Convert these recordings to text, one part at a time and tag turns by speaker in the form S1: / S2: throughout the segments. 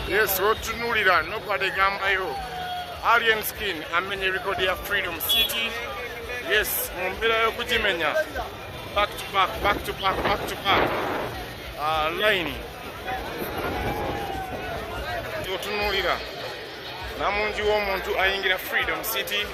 S1: Yes, Rotunulira, nobody gambayo. Alien Skin, amenye record ya Freedom City. Yes, mumbira yo kujimenya. Back to back, back to back, back to back. Line. Rotunulira. Namunji w'omuntu ayingira Freedom City.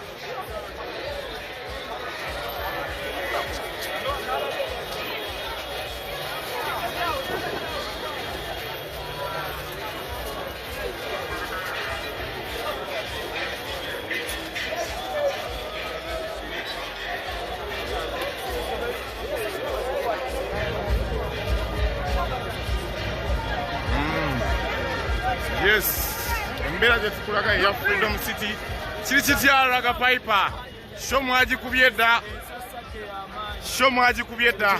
S1: Yes, mbera jetukulaga ya Freedom City. Chirichityaraga Piper. Shomwaji kubyedda. Shomwaji kubyedda.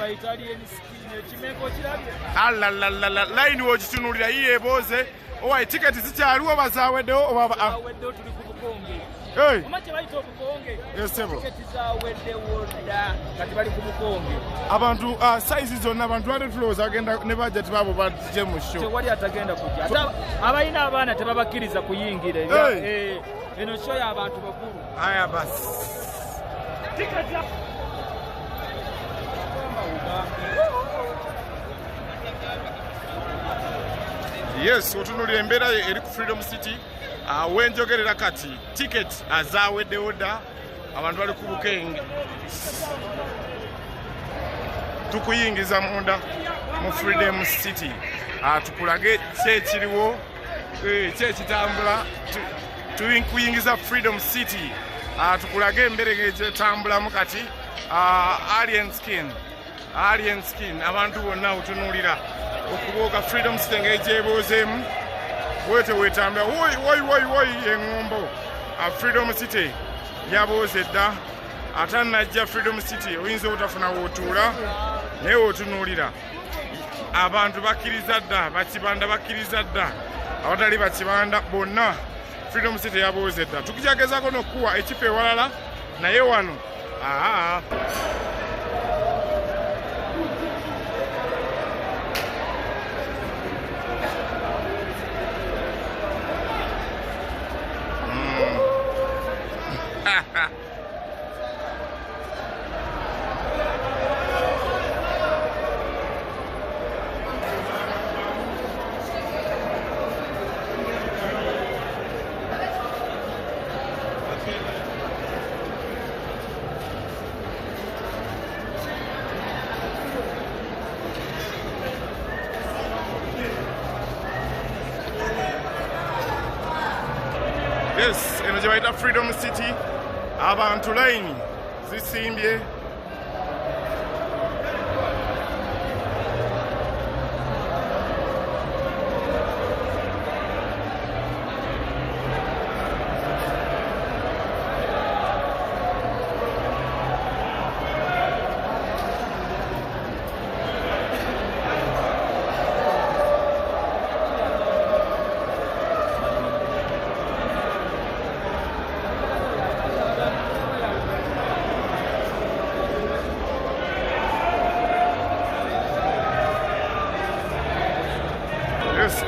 S1: Alalala line wojitunulira iye boze. Owa ticket zikyaliwo bazaweddewo oba aweddewo tuli ku Bukonge. Hey. Omache bayita Bukonge. Yes, sebo. Ticket zaweddewo dda kati bali ku Bukonge. Abantu size zonna abantu bali tuloza agenda ne budget babo badje mu show. Tewali atagenda kujja. Ata abayina abaana tebabakkiriza kuyingira. Eno show ya abantu bakulu. Aya basi. Ticket ya Yes, otunulira embeera eri ku Freedom City. Wenjogerera kati ticket azaweddewo dda abantu bali ku Bukenge. Tukuyingiza munda mu Freedom City. Tukulage kyekiriwo kyekitambula tukuyingiza Freedom City. Tukulage emberege gyetambulamu kati Alien Skin abantu bonna otunulira okubuuka Freedom City ng'egyeboozeemu bwete wetambula woyi eŋŋombo. Freedom City yabooze dda ate najja Freedom City oyinza obutafuna wootuula naye wootunuulira abantu bakkiriza dda bakibanda bakkiriza dda abatali bakibanda bonna Freedom City yabooze dda. Tukijagezaako n'okuwa ekifo ewalala naye wano Yes, eno gye bayita Freedom City. Abantu line zisimbye.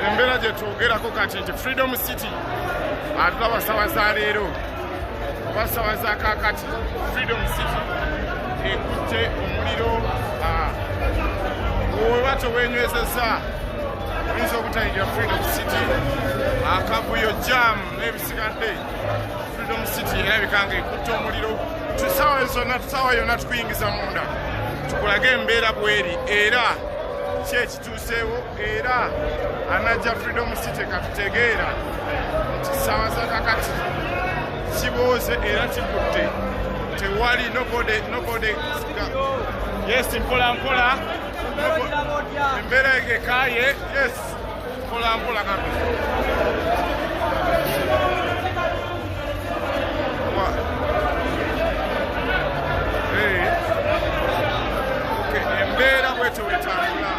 S1: Embeera gye twogerako kati nti Freedom City atulaba ssaawa za leero oba ssaawa za kaakati Freedom City ekutte omuliro oba teweenywezezza oyinza okutayingira Freedom City akavuyo jam n'ebisigadde Freedom City erabika nga ekutte omuliro tusaawa yonna tukuyingiza munda tukulage embeera bweri era ki ekituuseewo era anajja Freedom City katutegeera nti ssaawa za kakati kibooze era kikutte tewali nobody yes mpola mpola embeera egekaaye yes mpola mpola kaka embeera bwetyo wetambula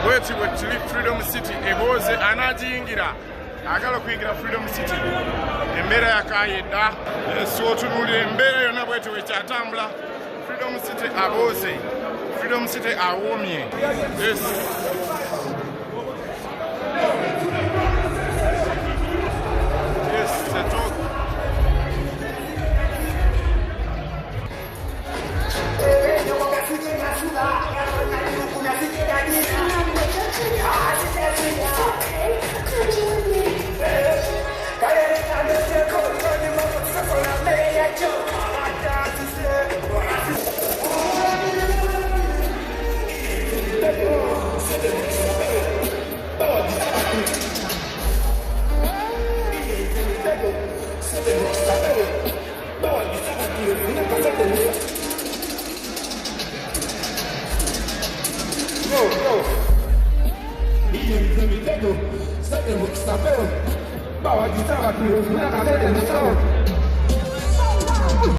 S1: bweti bwe tuli Freedom City ebooze anagiyingira agala okuyingira Freedom City embeera yakaaye dda otunuulira embeera yonna bwetyo wekyatambula Freedom City abooze Freedom City awoomye yes.
S2: Bawa kita,